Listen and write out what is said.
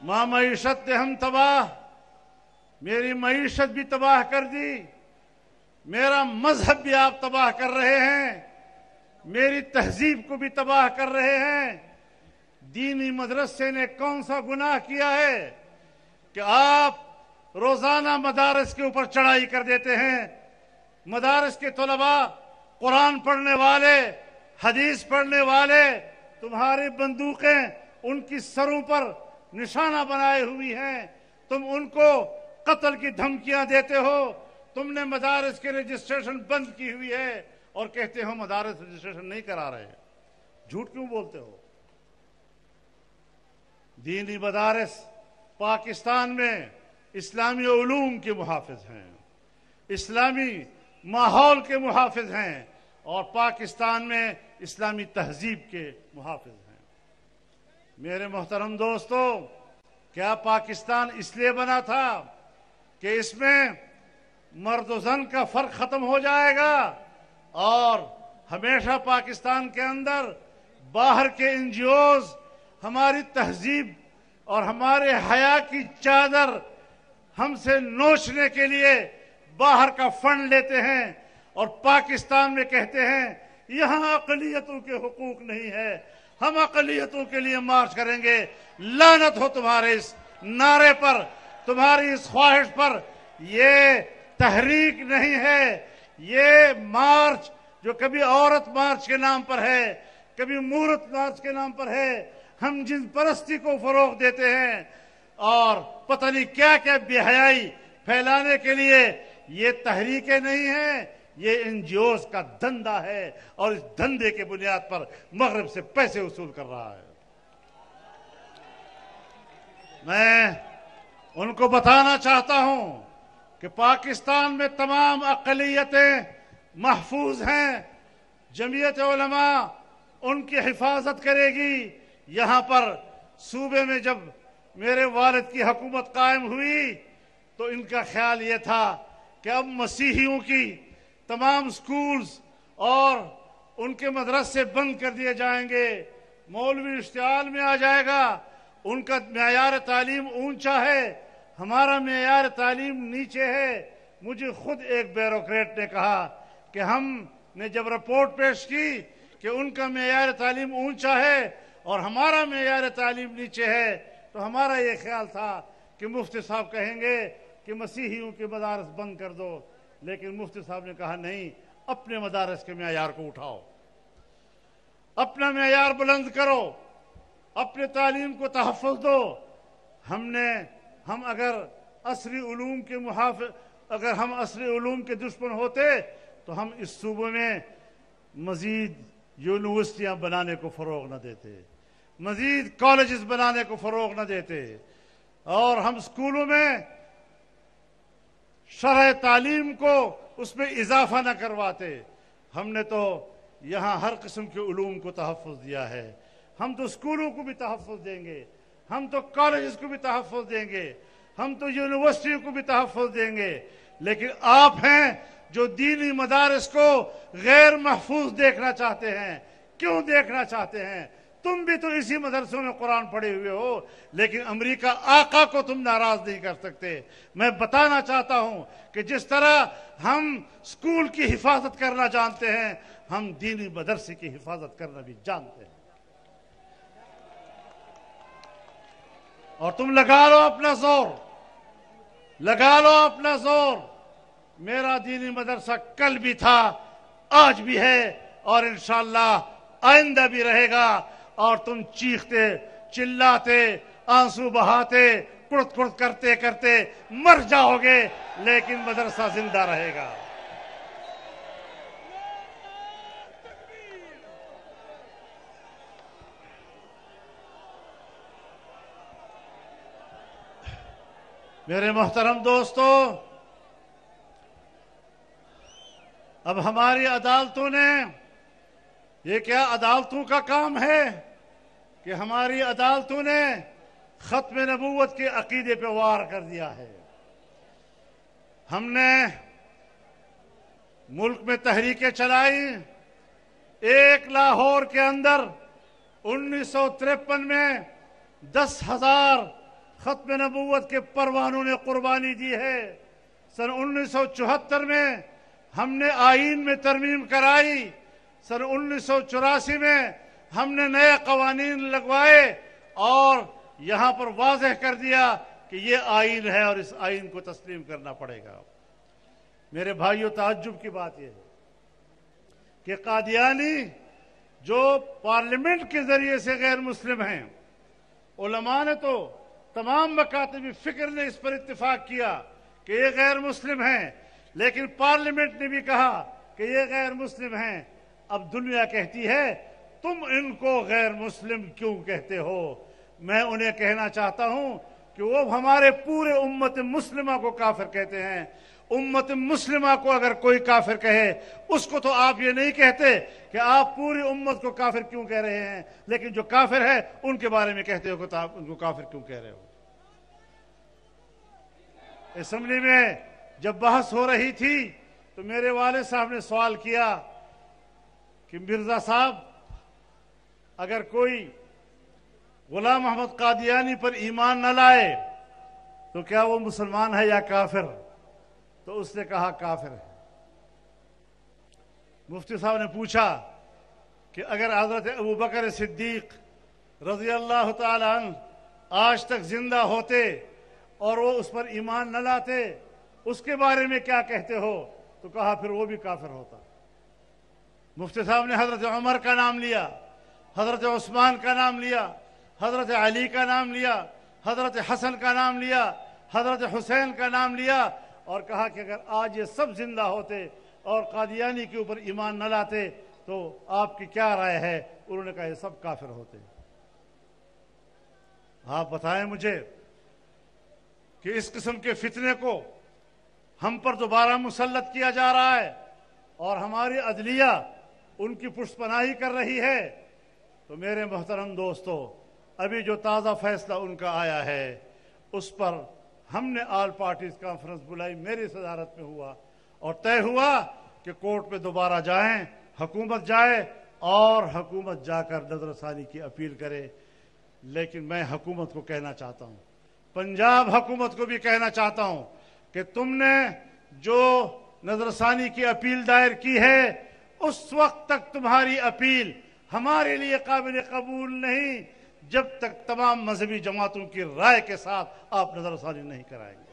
माँ मईशत ने हम तबाह, मेरी मईशत भी तबाह कर दी, मेरा मजहब भी आप तबाह कर रहे हैं, मेरी तहजीब को भी तबाह कर रहे हैं। दीनी मदरसे ने कौन सा गुनाह किया है कि आप रोजाना मदारस के ऊपर चढ़ाई कर देते हैं। मदारस के तलबा, कुरान पढ़ने वाले, हदीस पढ़ने वाले, तुम्हारी बंदूकें उनकी सरों पर निशाना बनाए हुई हैं, तुम उनको कत्ल की धमकियां देते हो। तुमने मदारस के रजिस्ट्रेशन बंद की हुई है और कहते हो मदारस रजिस्ट्रेशन नहीं करा रहे। झूठ क्यों बोलते हो? दीनी मदारस पाकिस्तान में इस्लामी उलूम के मुहाफिज हैं, इस्लामी माहौल के मुहाफिज हैं और पाकिस्तान में इस्लामी तहजीब के मुहाफिज हैं। मेरे मोहतरम दोस्तों, क्या पाकिस्तान इसलिए बना था कि इसमें मर्द और जन का फर्क खत्म हो जाएगा और हमेशा पाकिस्तान के अंदर बाहर के एनजीओज हमारी तहजीब और हमारे हया की चादर हमसे नोचने के लिए बाहर का फंड लेते हैं और पाकिस्तान में कहते हैं यहाँ अक़लियतों के हुकूक नहीं है, हम अक़लियतों के लिए मार्च करेंगे। लानत हो तुम्हारे इस नारे पर, तुम्हारी इस ख्वाहिश पर। ये तहरीक नहीं है, ये मार्च जो कभी औरत मार्च के नाम पर है, कभी मूर्त मार्च के नाम पर है, हम जिन परस्ती को फरोग देते हैं और पता नहीं क्या क्या बेहयाई फैलाने के लिए, ये तहरीकें नहीं हैं, ये एनजीओज का धंधा है और इस धंधे के बुनियाद पर मगरब से पैसे वसूल कर रहा है। मैं उनको बताना चाहता हूं कि पाकिस्तान में तमाम अक़लियतें महफूज हैं, जमीयत उलमा उनकी हिफाजत करेगी। यहाँ पर सूबे में जब मेरे वालिद की हुकूमत कायम हुई तो इनका ख्याल ये था कि अब मसीहियों की तमाम स्कूल्स और उनके मदरसे बंद कर दिए जाएंगे, मौलवी इश्तिहाल में आ जाएगा। उनका मेयार तालीम ऊंचा है, हमारा मेयार तालीम नीचे है। मुझे खुद एक ब्यूरोक्रेट ने कहा कि हमने जब रिपोर्ट पेश की कि उनका मेयार तालीम ऊंचा है और हमारा मेयार तालीम नीचे है, तो हमारा ये ख्याल था कि मुफ्ती साहब कहेंगे कि मसीहियों के मदारस बंद कर दो, लेकिन मुफ्ती साहब ने कहा नहीं, अपने मदारस के मेयार को उठाओ, अपना मेयार बुलंद करो, अपने तालीम को तहफ़्फ़ुज़ दो। हम अगर असरी उलूम के मुहाफ़िज़, अगर हम असरी उलूम के दुश्मन होते तो हम इस सूबे में मज़ीद यूनिवर्सिटियाँ बनाने को फ़रोग़ न देते, मज़ीद कॉलेजेस बनाने को फ़रोग़ न देते और हम स्कूलों में शरह तालीम को उसमें इजाफा न करवाते। हमने तो यहाँ हर किस्म के उलूम को तहफ़्फ़ुज़ दिया है। हम तो स्कूलों को भी तहफ़्फ़ुज़ देंगे, हम तो कॉलेजेस को भी तहफ़्फ़ुज़ देंगे, हम तो यूनिवर्सिटियों को भी तहफ़्फ़ुज़ देंगे। लेकिन आप हैं जो दीनी मदारस को गैर महफूज देखना चाहते हैं। क्यों देखना चाहते हैं? तुम भी तो इसी मदरसों में कुरान पढ़े हुए हो, लेकिन अमेरिका आका को तुम नाराज नहीं कर सकते। मैं बताना चाहता हूं कि जिस तरह हम स्कूल की हिफाजत करना जानते हैं, हम दीनी मदरसे की हिफाजत करना भी जानते हैं। और तुम लगा लो अपना जोर, लगा लो अपना जोर। मेरा दीनी मदरसा कल भी था, आज भी है और इंशाअल्लाह आइंदा भी रहेगा। और तुम चीखते चिल्लाते आंसू बहाते कुड़त कुड़त करते करते मर जाओगे, लेकिन मदरसा जिंदा रहेगा। मेरे मोहतरम दोस्तों, अब हमारी अदालतों ने, ये क्या अदालतों का काम है कि हमारी अदालतों ने खत्म नबूवत के अकीदे पे वार कर दिया है। हमने मुल्क में तहरीकें चलाई। एक लाहौर के अंदर 1953 में 10,000 खत्म नबूवत के परवानों ने कुर्बानी दी है। सन 1974 में हमने आईन में तरमीम कराई, सन 1984 में हमने नए कवानीन लगवाए और यहां पर वाज़ेह कर दिया कि ये आईन है और इस आईन को तस्लीम करना पड़ेगा। मेरे भाइयों, ताज्जुब की बात यह है कि कादियानी जो पार्लियामेंट के जरिए से गैर मुस्लिम हैं, उलमा ने तो तमाम मकातबी फिक्र ने इस पर इत्तिफाक किया कि ये गैर मुस्लिम हैं, लेकिन पार्लियामेंट ने भी कहा कि ये गैर मुस्लिम हैं। अब दुनिया कहती है तुम इनको गैर मुस्लिम क्यों कहते हो? मैं उन्हें कहना चाहता हूं कि वो हमारे पूरे उम्मत मुस्लिमा को काफिर कहते हैं। उम्मत मुस्लिमा को अगर कोई काफिर कहे, उसको तो आप ये नहीं कहते कि आप पूरी उम्मत को काफिर क्यों कह रहे हैं, लेकिन जो काफिर है उनके बारे में कहते हो कि आप उनको काफिर क्यों कह रहे हो। असेंबली में जब बहस हो रही थी तो मेरे वालिद साहब ने सवाल किया कि मिर्जा साहब, अगर कोई गुलाम मोहम्मद कादियानी पर ईमान न लाए तो क्या वो मुसलमान है या काफिर? तो उसने कहा काफिर है। मुफ्ती साहब ने पूछा कि अगर हजरत अबू बकर सिद्दीक रज़ी अल्लाह ताला अन्हु आज तक जिंदा होते और वो उस पर ईमान न लाते, उसके बारे में क्या कहते हो? तो कहा फिर वो भी काफिर होता। मुफ्ती साहब ने हजरत उमर का नाम लिया, हजरत उस्मान का नाम लिया, हजरत अली का नाम लिया, हजरत हसन का नाम लिया, हजरत हुसैन का नाम लिया और कहा कि अगर आज ये सब जिंदा होते और कादियानी के ऊपर ईमान न लाते तो आपकी क्या राय है? उन्होंने कहा ये सब काफिर होते। आप बताएं मुझे कि इस किस्म के फितने को हम पर दोबारा मुसल्लत किया जा रहा है और हमारी अदलिया उनकी पुष्पनाही कर रही है। तो मेरे मोहतरम दोस्तों, अभी जो ताज़ा फैसला उनका आया है उस पर हमने ऑल पार्टीज कॉन्फ्रेंस बुलाई, मेरी सदारत में हुआ और तय हुआ कि कोर्ट पे दोबारा जाएं, हुकूमत जाए और हुकूमत जाकर नजरसानी की अपील करे। लेकिन मैं हुकूमत को कहना चाहता हूं, पंजाब हुकूमत को भी कहना चाहता हूं कि तुमने जो नजरसानी की अपील दायर की है उस वक्त तक तुम्हारी अपील हमारे लिए काबिल कबूल नहीं जब तक तमाम मजहबी जमातों की राय के साथ आप नजरसानी नहीं कराएंगे।